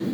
I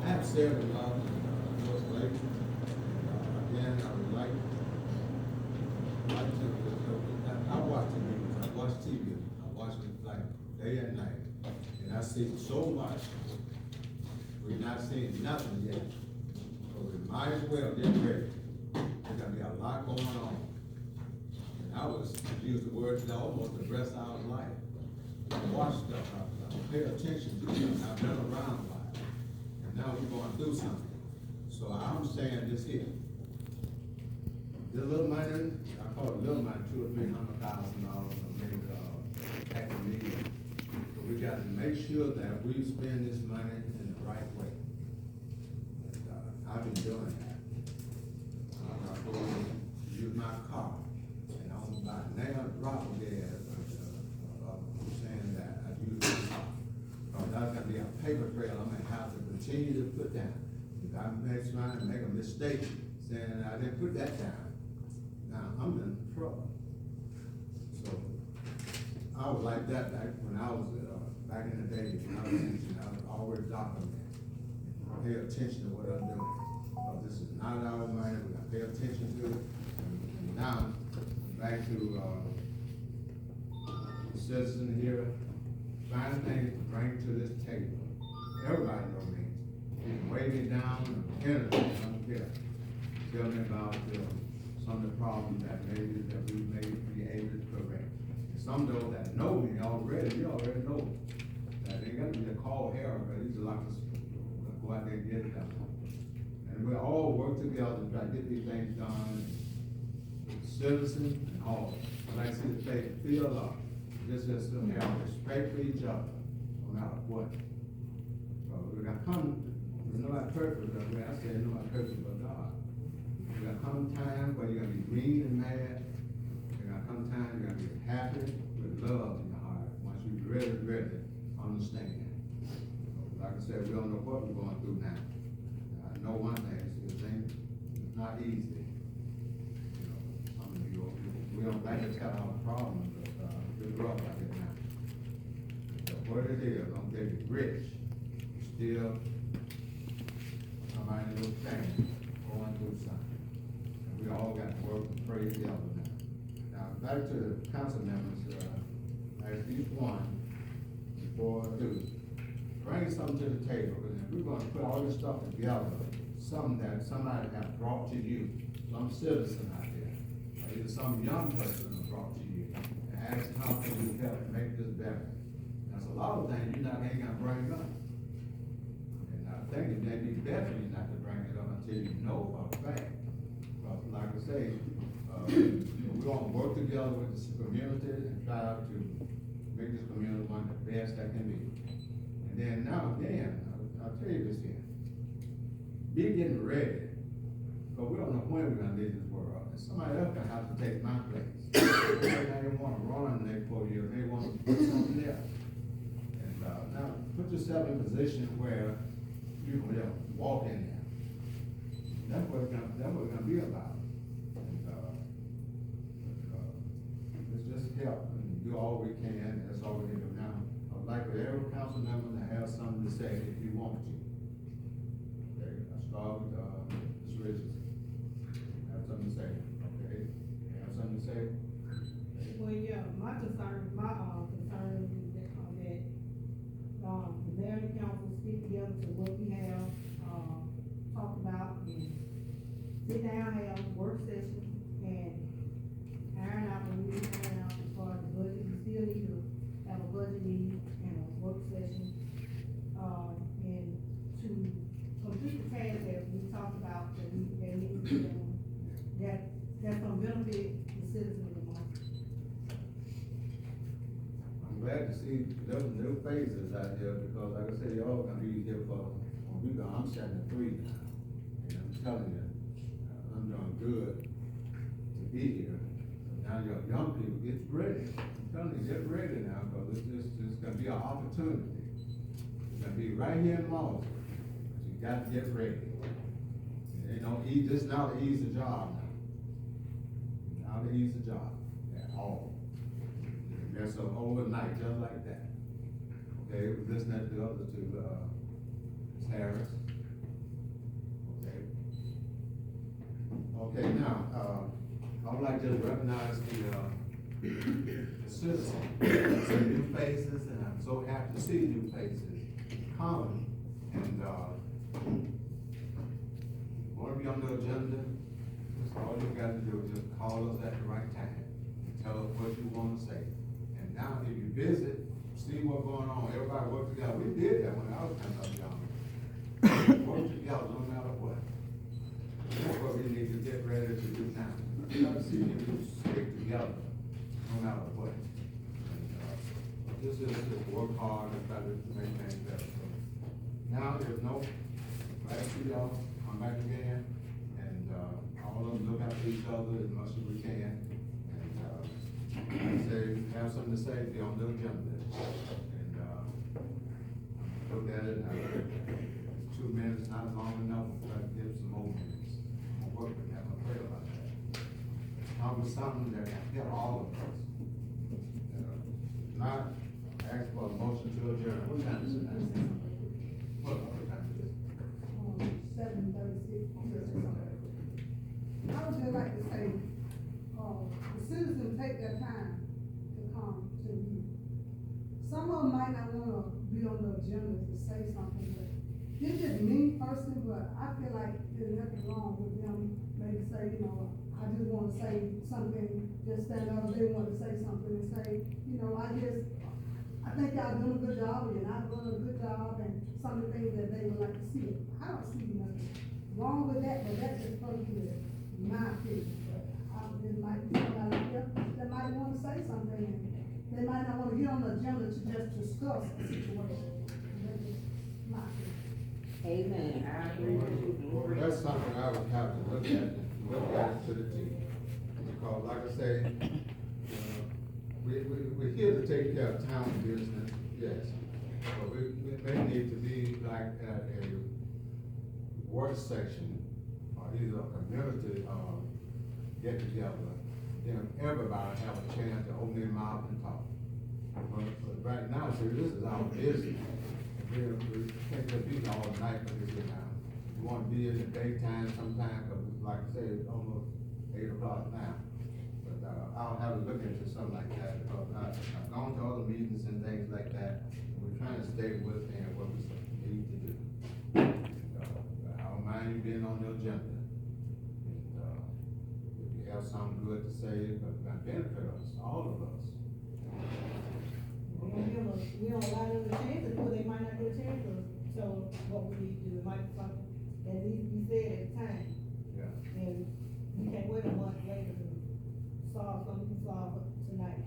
have said a lot lately. Again, I would like to, I watch the news, I watch TV, I watch it like day and night, and I see so much. We're not seeing nothing yet, so we might as well get ready. There's gonna be a lot going on. And I was, use the word almost the rest of our life. I watch stuff, I pay attention to stuff, I've been around a while, and now we're going through something. So I'm saying this here. The little money, I call it little money, $200,000 or $300,000, maybe, back in the year. But we got to make sure that we spend this money in the right way. And, I've been doing that. I'm going to use my car, and I'm about now drop of gas, saying that I use my car. That's gonna be a paper trail I'm gonna have to continue to put down. If I trying to make a mistake, saying I didn't put that down, now I'm in trouble. So, I was like that back when I was, back in the day, when I was teaching, I was always documenting. Pay attention to what I'm doing. This is not our money, we gotta pay attention to it. And now, back to, the citizen here, find things to bring to this table. Everybody knows me. You can weigh me down, or anything, I don't care. Tell me about, some of the problems that maybe that we may be able to correct. And some of those that know me already, you already know that ain't gonna be a call here, but he's like to go out there and get it done. And we all work together to try to get these things done, with the citizens and all. I like to see the field up. This is to have respect for each other, no matter what. So we're gonna come, we're not perfect, but I say no not perfect but God. There's gonna come time where you're gonna be mean and mad. There's gonna come time you're gonna be happy with love in your heart, once you really understand. Like I said, we don't know what we're going through now. I know one thing, it's not easy. You know, I mean, we don't like to tell our problems, but it's rough out here now. So what it is, I'm getting rich, still, somebody little thing, going through something. And we all got to work and pray together now. Now, back to the council members, as each one, before I do, bring something to the table, and we're gonna put all this stuff together, something that somebody has brought to you, some citizen out there, or either some young person has brought to you, and ask how can we help make this better. There's a lot of things you're not ain't gonna bring up. And I think it may be better you not to bring it up until you know for a fact. But like I say, we're gonna work together with this community and try to make this community one of the best that can be. And then now again, I'll tell you this here. Be getting ready, but we don't know when we're gonna leave this world. And somebody else gonna have to take my place. They don't wanna run in the next 4 years, they wanna do something else. And now, put yourself in a position where you can just walk in there. That's what it's gonna be about. And, let's just help and do all we can, that's all we can do now. I'd like for every council member to have something to say if you want to. Okay, I start with, Ms. Richardson. Have something to say, okay? Have something to say? Okay. Well, yeah, my concern is that, the mayor and council stick together to what we have, talked about, and sit down, have work session, and iron out what we need to iron out as far as the budget. We still need to have a budget meeting and a work session, and to complete the task that we talked about, that need to be done, that's gonna benefit the citizens the most. I'm glad to see those new phases out here, because like I said, y'all gonna be here for, when we go, I'm 73 now. And I'm telling you, I'm doing good to be here. Now your young people, get ready. I'm telling you, get ready now, because it's gonna be an opportunity. It's gonna be right here in Malta. But you got to get ready. It ain't no easy, this not an easy job now. Not an easy job at all. You mess up overnight, just like that. Okay, we listening to the other two, Ms. Harris. Okay, now, I would like to recognize the citizens, some new faces, and I'm so happy to see new faces coming. And, want to be on the agenda, just all you got to do is just call us at the right time, and tell us what you want to say. And now, if you visit, see what's going on, everybody work together. We did that when I was coming up young. Work together, no matter what. That's what we need to get ready to do now. We got to see if we stick together, no matter what. And, this is just work hard and try to make things better. So now, there's no, glad to see y'all come back again, and all of them look after each other as much as we can. And like I say, have something to say, be on the agenda. And look at it, 2 minutes not long enough, we'll try to give some more minutes. Work with them, I pray about that. Come with something that can help all of us. Not ask for a motion to adjourn. What time is it now? What time is it? 7:36. I would just like to say, the citizens take their time to come to you. Some of them might not wanna be on the agenda to say something, but it's just me personally, but I feel like there's nothing wrong with them, maybe say, I just wanna say something, just stand up, they want to say something and say, I think y'all doing a good job, and I'm doing a good job, and some of the things that they would like to see. I don't see nothing wrong with that, but that's just personally my opinion. But there might be somebody here that might wanna say something, and they might not wanna get on the agenda to just discuss the situation. That's just my opinion. Amen, I agree with you. Well, that's something I would have to look at it to the T. Because like I say, we're here to take care of town business, yes. But we may need to be like at a work section, or either a community, get together, then everybody have a chance to open their mouth and talk. But right now, see, this is our business. We can't just be all night for this now. We want to be in the daytime sometime, because like I said, it's almost 8 o'clock now. But I'll have to look into something like that, because I've gone to other meetings and things like that. And we're trying to stay within what we need to do. I don't mind you being on the agenda. And if you have something good to say, but that benefit us, all of us. We don't allow them a chance to do it, they might not get a chance to tell us what we need to do, it might be something that needs to be said at the time. Yeah. And we can't wait a month later to solve something we can solve tonight.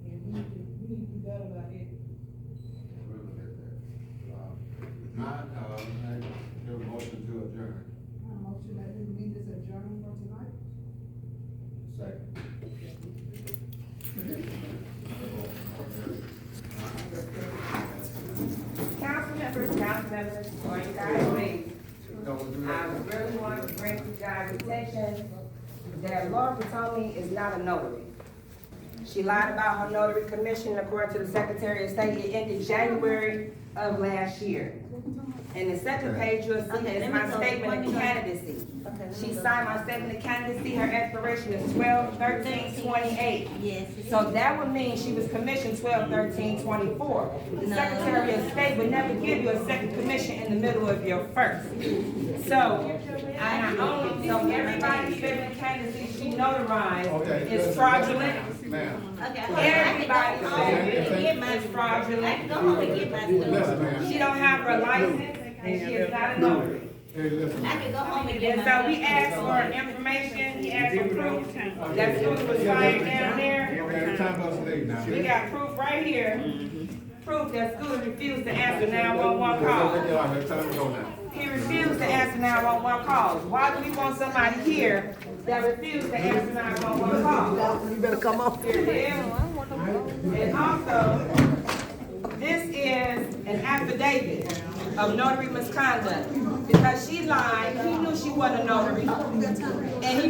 And we need to do better about it. We'll look at that. If not, I give a motion to adjourn. Motion that we meet this adjourned for tonight. Second. Council members, or you guys wait. I really want to bring to your guys' attention that Laura told me is not a notary. She lied about her notary commission according to the Secretary of State. It ended January of last year. And the second page you'll see is my statement of candidacy. She signed my statement of candidacy, her expiration is 12/13/28. Yes. So that would mean she was commissioned 12/13/24. The Secretary of State would never give you a second commission in the middle of your first. So, everybody's statement of candidacy she notarized is fraudulent. Ma'am. Okay, Everybody's statement is I fraudulent. can go home and get my Listen, stuff. ma'am. She don't have her license, and she is not a notary. Hey, listen. I can go home and get And my. so we asked for information, we asked for proof, that school was fired down there. Okay, time us late now. We got proof right here, proof that school refused to answer 911 calls. Time to go now. he refused to answer 911 calls. Why do we want somebody here that refused to answer 911 calls? You better come on. Here it is. And also, this is an affidavit of notary misconduct, because she lied. He knew she wasn't a notary, and he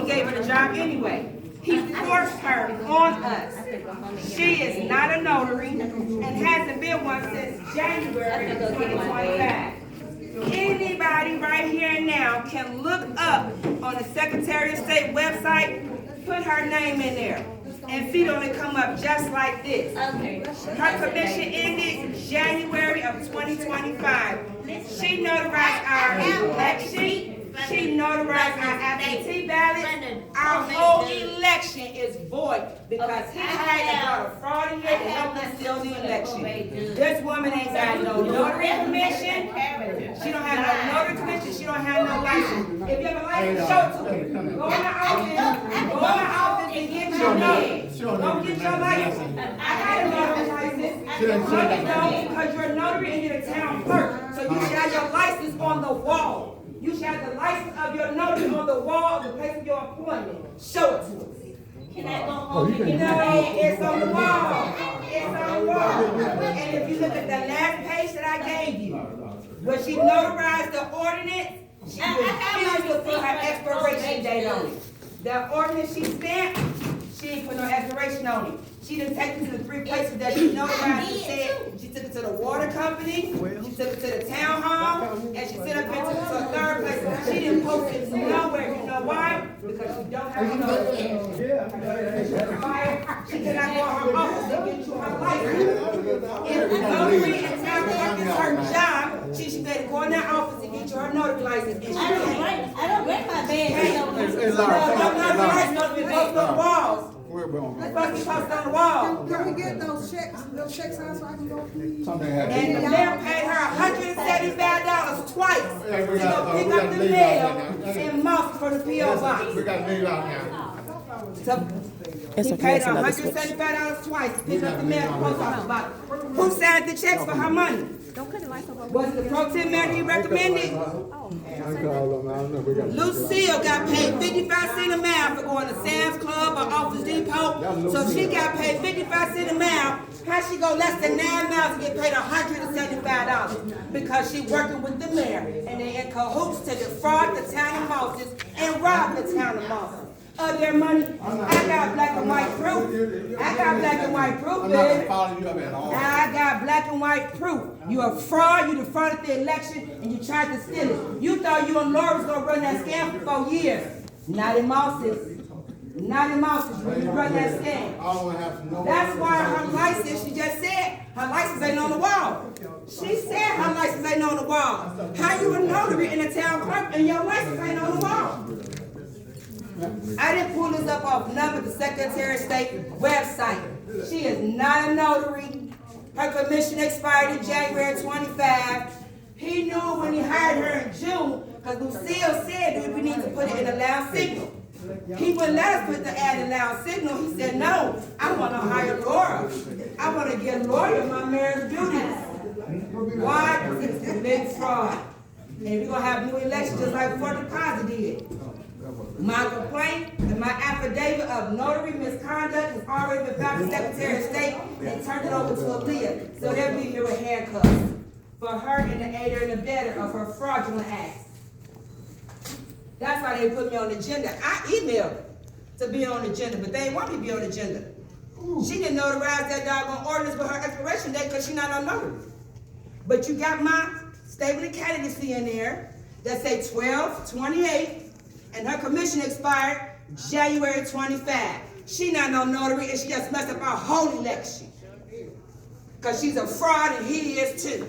gave her the job anyway. He forced her on us. She is not a notary and hasn't been one since January of 2025. Anybody right here and now can look up on the Secretary of State website, put her name in there, and see it only come up just like this. Her commission ended January of 2025. She notarized our election. She notarized our absentee ballot. Our whole election is void because he had to go to fraud in here to help us steal the election. This woman ain't got no notary commission. She don't have no notary commission. She don't have no license. If you have a license, show it to me. Go in the office and get your name. Go get your license. I got a notary license. No, you don't, because you're a notary and you're a town clerk. So you should have your license on the wall. You should have the license of your notary on the wall, the place of your appointment. Show it to us. Can I go home and get No, it's on the wall. It's on the wall. And if you look at the last page that I gave you, where she notarized the ordinance, she refused to put her expiration date on it. The ordinance she stamped, she didn't put no expiration on it. She didn't take it to the 3 places that she notarized and said. She took it to the water company, she took it to the town hall, and she sent up into a 3rd place. She didn't post it nowhere. You know why? Because she don't have a notary. She cannot go to her office and get you her license. If the notary and town clerk is her job, she should better go in that office and get you her notary license. And she can't. I don't break my bed. No, notary license must be posted on the walls. It's supposed to be posted on the wall. Can we get those checks out so I can go, please? Something happened. And the mail paid her $175 twice to go pick up the mail in Moss for the P.O. box. We got to leave out now. So he paid her $175 twice to pick up the mail in the post office box. Who signed the checks for her money? Was it the pro tem mayor he recommended? Lucille got paid 55 cents a mile for going to Sam's Club or Office Depot. So she got paid 55 cents a mile. How she go less than 9 miles and get paid $175? Because she working with the mayor and they in cahoots to defraud the town of Moses and rob the town of Moses of their money. I got black and white proof. I got black and white proof, I'm not baby. gonna follow you up at all. I got black and white proof. You a fraud, you defrauded the election, and you tried to steal it. You thought you and Laura was gonna run that scam for 4 years. Not in Moses. Not in Moses. You run that scam. I don't have to know. That's why her license, she just said, her license ain't on the wall. She said her license ain't on the wall. How you a notary in a town clerk and your license ain't on the wall? I didn't pull this up off none of the Secretary of State website. She is not a notary. Her commission expired in January 25. He knew when he hired her in June, because Lucille said that we need to put it in a loud signal. He wouldn't let us put the ad in loud signal. He said, no, I want to hire Laura. I want to give Laura my mayor's duties. Why? Because it's a big fraud. And we're going to have new elections just like before deposit did. My complaint and my affidavit of notary misconduct has already been found to the Secretary of State and turned it over to Aaliyah. So they'll be here with handcuffs for her and the aider and abettor of her fraudulent acts. That's why they put me on the agenda. I emailed to be on the agenda, but they didn't want me to be on the agenda. She didn't notarize that doggone ordinance with her expiration date because she's not on notary. But you got my statement of candidacy in there that say 12/28. And her commission expired January 25. She not no notary and she just messed up our whole election. Because she's a fraud and he is too.